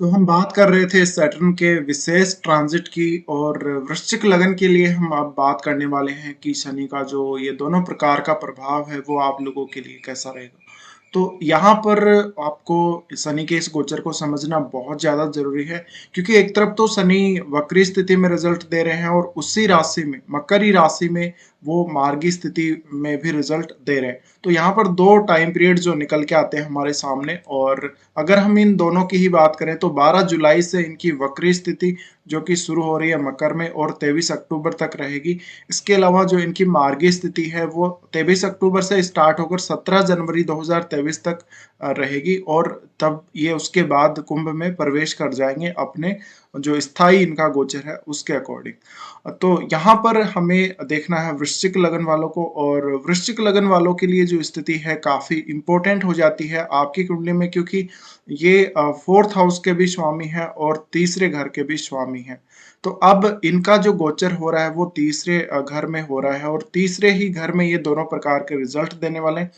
तो हम बात कर रहे थे सैटर्न के विशेष ट्रांजिट की और वृश्चिक लगन के लिए हम अब बात करने वाले हैं कि शनि का जो ये दोनों प्रकार का प्रभाव है वो आप लोगों के लिए कैसा रहेगा। तो यहाँ पर आपको शनि के इस गोचर को समझना बहुत ज्यादा जरूरी है, क्योंकि एक तरफ तो शनि वक्री स्थिति में रिजल्ट दे रहे हैं और उसी राशि में मकर ही राशि में वो मार्गी स्थिति में भी रिजल्ट दे रहे हैं। तो यहाँ पर दो टाइम पीरियड जो निकल के आते हैं हमारे सामने, और अगर हम इन दोनों की ही बात करें तो 12 जुलाई से इनकी वक्री स्थिति जो कि शुरू हो रही है मकर में और 23 अक्टूबर तक रहेगी। इसके अलावा जो इनकी मार्गी स्थिति है वो 23 अक्टूबर से स्टार्ट होकर 17 जनवरी 2023 तक रहेगी, और तब ये उसके बाद कुंभ में प्रवेश कर जाएंगे अपने जो स्थायी इनका गोचर है उसके अकॉर्डिंग। तो यहाँ पर हमें देखना है वृश्चिक लगन वालों को, और वृश्चिक लगन वालों के लिए जो स्थिति है काफी इंपॉर्टेंट हो जाती है आपकी कुंडली में, क्योंकि ये फोर्थ हाउस के भी स्वामी है और तीसरे घर के भी स्वामी है। तो अब इनका जो गोचर हो रहा है वो तीसरे घर में हो रहा है, और तीसरे ही घर में ये दोनों प्रकार के रिजल्ट देने वाले हैं।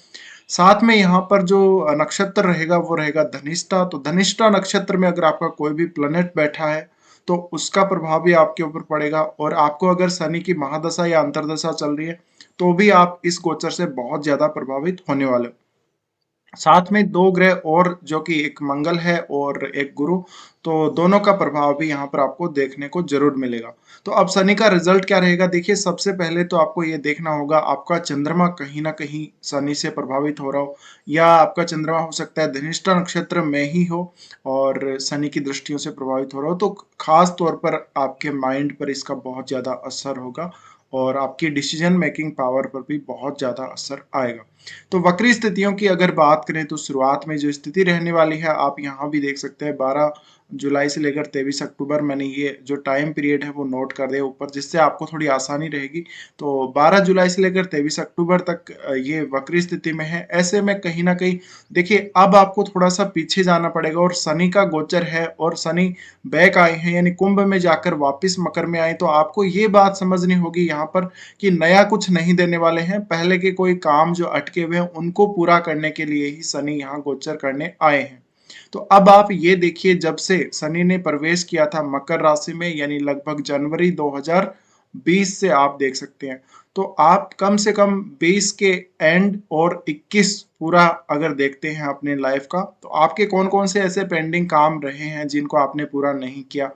साथ में यहाँ पर जो नक्षत्र रहेगा वो रहेगा धनिष्ठा। तो धनिष्ठा नक्षत्र में अगर आपका कोई भी प्लैनेट बैठा है तो उसका प्रभाव भी आपके ऊपर पड़ेगा, और आपको अगर शनि की महादशा या अंतरदशा चल रही है तो भी आप इस गोचर से बहुत ज्यादा प्रभावित होने वाले हो। साथ में दो ग्रह और जो कि एक मंगल है और एक गुरु, तो दोनों का प्रभाव भी यहाँ पर आपको देखने को जरूर मिलेगा। तो अब शनि का रिजल्ट क्या रहेगा, देखिए सबसे पहले तो आपको ये देखना होगा आपका चंद्रमा कहीं ना कहीं शनि से प्रभावित हो रहा हो, या आपका चंद्रमा हो सकता है धनिष्ठा नक्षत्र में ही हो और शनि की दृष्टियों से प्रभावित हो रहा हो, तो खास तौर पर आपके माइंड पर इसका बहुत ज्यादा असर होगा और आपकी डिसीजन मेकिंग पावर पर भी बहुत ज्यादा असर आएगा। तो वक्री स्थितियों की अगर बात करें तो शुरुआत में जो स्थिति रहने वाली है आप यहाँ भी देख सकते हैं 12 जुलाई से लेकर 23 अक्टूबर, मैंने ये जो टाइम पीरियड है वो नोट कर दिया ऊपर जिससे आपको थोड़ी आसानी रहेगी। तो 12 जुलाई से लेकर 23 अक्टूबर तक ये वक्री स्थिति में है। ऐसे में कहीं ना कहीं देखिए अब आपको थोड़ा सा पीछे जाना पड़ेगा, और शनि का गोचर है और शनि बैक आए हैं यानी कुंभ में जाकर वापिस मकर में आए, तो आपको ये बात समझनी होगी यहाँ पर कि नया कुछ नहीं देने वाले हैं। पहले के कोई काम जो अटके हुए हैं उनको पूरा करने के लिए ही शनि यहाँ गोचर करने आए हैं। तो अब आप ये देखिए जब से शनि ने प्रवेश किया था मकर राशि में यानी लगभग जनवरी 2020 से आप देख सकते हैं, तो आप कम से कम 20 के एंड और 21 पूरा अगर देखते हैं अपने लाइफ का, तो आपके कौन कौन से ऐसे पेंडिंग काम रहे हैं जिनको आपने पूरा नहीं किया।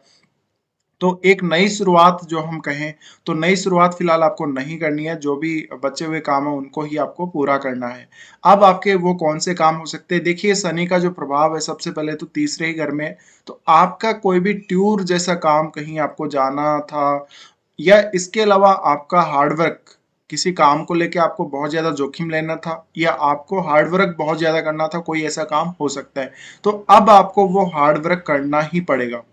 तो एक नई शुरुआत जो हम कहें तो नई शुरुआत फिलहाल आपको नहीं करनी है, जो भी बचे हुए काम है उनको ही आपको पूरा करना है। अब आपके वो कौन से काम हो सकते हैं, देखिए शनि का जो प्रभाव है सबसे पहले तो तीसरे ही घर में है। तो आपका कोई भी टूर जैसा काम कहीं आपको जाना था, या इसके अलावा आपका हार्डवर्क किसी काम को लेके आपको बहुत ज्यादा जोखिम लेना था, या आपको हार्डवर्क बहुत ज्यादा करना था, कोई ऐसा काम हो सकता है। तो अब आपको वो हार्डवर्क करना ही पड़ेगा,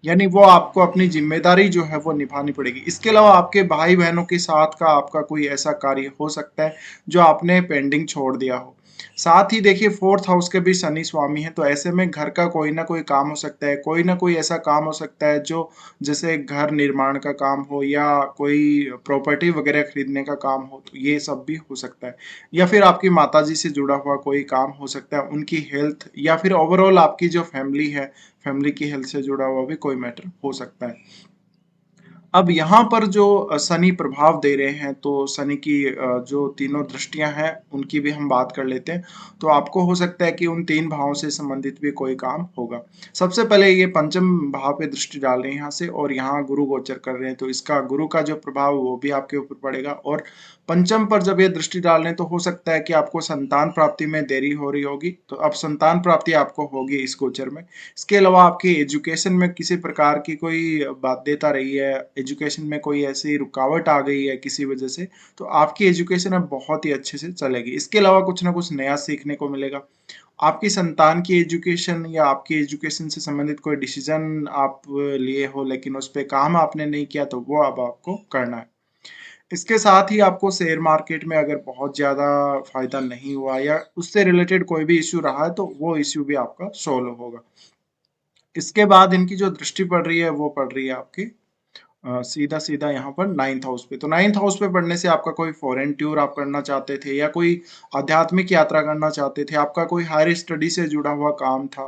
यानी वो आपको अपनी जिम्मेदारी जो है वो निभानी पड़ेगी। इसके अलावा आपके भाई बहनों के साथ का आपका कोई ऐसा कार्य हो सकता है जो आपने पेंडिंग छोड़ दिया हो। साथ ही देखिए फोर्थ हाउस के भी शनि स्वामी है, तो ऐसे में घर का कोई ना कोई काम हो सकता है, कोई ना कोई ऐसा काम हो सकता है जो जैसे घर निर्माण का काम हो या कोई प्रॉपर्टी वगैरह खरीदने का काम हो, तो ये सब भी हो सकता है। या फिर आपकी माताजी से जुड़ा हुआ कोई काम हो सकता है, उनकी हेल्थ, या फिर ओवरऑल आपकी जो फैमिली है, फैमिली की हेल्थ से जुड़ा हुआ भी कोई मैटर हो सकता है। अब यहाँ पर जो शनि प्रभाव दे रहे हैं, तो शनि की जो तीनों दृष्टियां हैं उनकी भी हम बात कर लेते हैं। तो आपको हो सकता है कि उन तीन भावों से संबंधित भी कोई काम होगा। सबसे पहले ये पंचम भाव पे दृष्टि डाल रहे हैं यहाँ से, और यहाँ गुरु गोचर कर रहे हैं, तो इसका गुरु का जो प्रभाव वो भी आपके ऊपर पड़ेगा। और पंचम पर जब ये दृष्टि डाल रहे हैं तो हो सकता है कि आपको संतान प्राप्ति में देरी हो रही होगी, तो अब संतान प्राप्ति आपको होगी इस गोचर में। इसके अलावा आपकी एजुकेशन में किसी प्रकार की कोई बाध्यता रही है, एजुकेशन में कोई ऐसी रुकावट आ गई है किसी वजह से, तो आपकी एजुकेशन अब बहुत ही अच्छे से चलेगी। इसके अलावा कुछ ना कुछ नया सीखने को मिलेगा। आपकी संतान की एजुकेशन या आपकी एजुकेशन से संबंधित कोई डिसीजन आप लिए हो लेकिन उस पर काम आपने नहीं किया, तो वो अब आपको करना है। इसके साथ ही आपको शेयर मार्केट में अगर बहुत ज़्यादा फायदा नहीं हुआ या उससे रिलेटेड कोई भी इश्यू रहा है, तो वो इश्यू भी आपका सोल्व होगा। इसके बाद इनकी जो दृष्टि पड़ रही है वो पड़ रही है आपकी सीधा सीधा यहाँ पर नाइन्थ हाउस पे। तो नाइन्थ हाउस पे पढ़ने से आपका कोई फॉरेन टूर आप करना चाहते थे, या कोई आध्यात्मिक यात्रा करना चाहते थे, आपका कोई हायर स्टडी से जुड़ा हुआ काम था,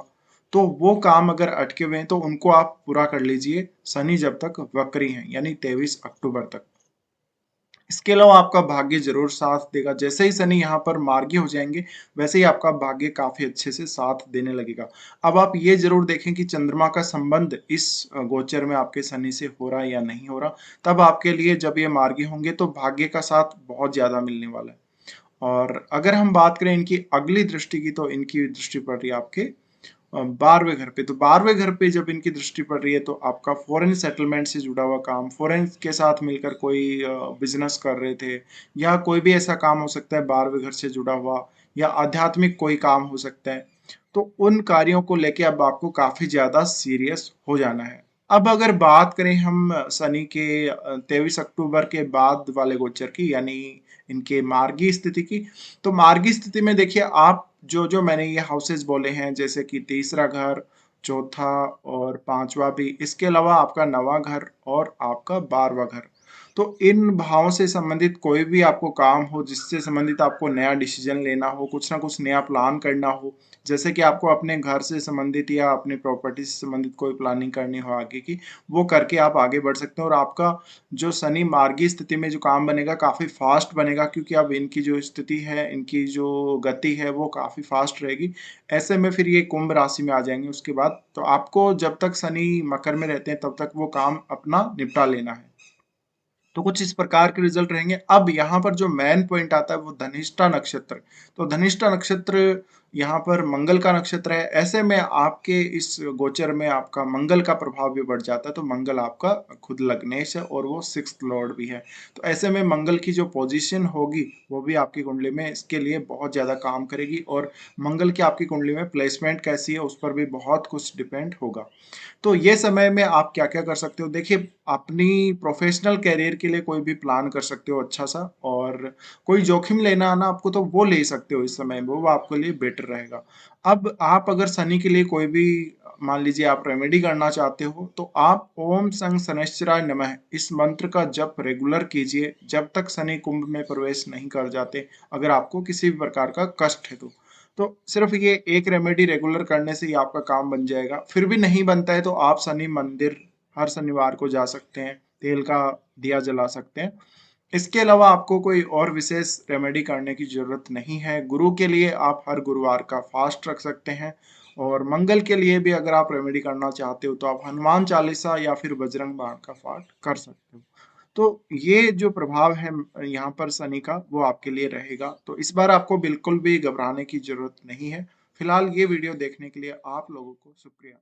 तो वो काम अगर अटके हुए हैं तो उनको आप पूरा कर लीजिए, शनि जब तक वक्री हैं, यानी 23 अक्टूबर तक। इसके अलावा आपका भाग्य ज़रूर साथ देगा। जैसे ही शनि यहाँ पर मार्गी हो जाएँगे, वैसे ही आपका भाग्य काफ़ी अच्छे से साथ देने लगेगा। अब आप ये ज़रूर देखें कि चंद्रमा का संबंध इस गोचर में आपके शनि से हो रहा है या नहीं हो रहा। तब आपके लिए जब ये मार्गी होंगे तो भाग्य का साथ बहुत ज़्यादा मिलने वाला है। और अगर हम बात करें इनकी अगली दृष्टि की, तो इनकी दृष्टि पड़ रही है आपके 12वें घर पे। तो 12वें घर पे जब इनकी दृष्टि पड़ रही है तो आपका फॉरेन सेटलमेंट से जुड़ा हुआ काम, फॉरेन के साथ मिलकर कोई बिजनेस कर रहे थे, या कोई भी ऐसा काम हो सकता है 12वें घर से जुड़ा हुआ, या आध्यात्मिक कोई काम हो सकता है। तो उन कार्यों को लेके अब आपको काफी ज्यादा सीरियस हो जाना है। अब अगर बात करें हम शनि के 23 अक्टूबर के बाद वाले गोचर की, यानी इनके मार्गी स्थिति की, तो मार्गी स्थिति में देखिए आप जो जो मैंने ये हाउसेस बोले हैं, जैसे कि तीसरा घर, चौथा और पांचवा भी, इसके अलावा आपका नवा घर और आपका 12वां घर। तो इन भावों से संबंधित कोई भी आपको काम हो, जिससे संबंधित आपको नया डिसीजन लेना हो, कुछ ना कुछ नया प्लान करना हो, जैसे कि आपको अपने घर से संबंधित या अपनी प्रॉपर्टी से संबंधित कोई प्लानिंग करनी हो आगे की, वो करके आप आगे बढ़ सकते हैं। और आपका जो शनि मार्गी स्थिति में जो काम बनेगा काफ़ी फास्ट बनेगा, क्योंकि अब इनकी जो स्थिति है, इनकी जो गति है वो काफ़ी फास्ट रहेगी। ऐसे में फिर ये कुंभ राशि में आ जाएंगे उसके बाद, तो आपको जब तक शनि मकर में रहते हैं तब तक वो काम अपना निपटा लेना है। तो कुछ इस प्रकार के रिजल्ट रहेंगे। अब यहाँ पर जो मेन पॉइंट आता है वो धनिष्ठा नक्षत्र। तो धनिष्ठा नक्षत्र यहाँ पर मंगल का नक्षत्र है। ऐसे में आपके इस गोचर में आपका मंगल का प्रभाव भी बढ़ जाता है। तो मंगल आपका खुद लग्नेश है और वो सिक्स्थ लॉर्ड भी है। तो ऐसे में मंगल की जो पोजीशन होगी वो भी आपकी कुंडली में इसके लिए बहुत ज्यादा काम करेगी, और मंगल की आपकी कुंडली में प्लेसमेंट कैसी है उस पर भी बहुत कुछ डिपेंड होगा। तो ये समय में आप क्या क्या कर सकते हो, देखिए अपनी प्रोफेशनल कैरियर के लिए कोई भी प्लान कर सकते हो अच्छा सा, और कोई जोखिम लेना आना आपको तो वो ले सकते हो इस समय में, वो आपके लिए बेटर रहेगा। अब आप अगर शनि के लिए कोई भी मान लीजिए आप रेमेडी करना चाहते हो, तो आप ओम संग शनैश्चराय नमः इस मंत्र का जप रेगुलर कीजिए जब तक शनि कुंभ में प्रवेश नहीं कर जाते, अगर आपको किसी भी प्रकार का कष्ट है तो सिर्फ ये एक रेमेडी रेगुलर करने से ही आपका काम बन जाएगा। फिर भी नहीं बनता है तो आप शनि मंदिर हर शनिवार को जा सकते हैं, तेल का दिया जला सकते हैं। इसके अलावा आपको कोई और विशेष रेमेडी करने की जरूरत नहीं है। गुरु के लिए आप हर गुरुवार का फास्ट रख सकते हैं, और मंगल के लिए भी अगर आप रेमेडी करना चाहते हो तो आप हनुमान चालीसा या फिर बजरंग बाण का पाठ कर सकते हो। तो ये जो प्रभाव है यहाँ पर शनि का, वो आपके लिए रहेगा। तो इस बार आपको बिल्कुल भी घबराने की जरूरत नहीं है। फिलहाल ये वीडियो देखने के लिए आप लोगों को शुक्रिया।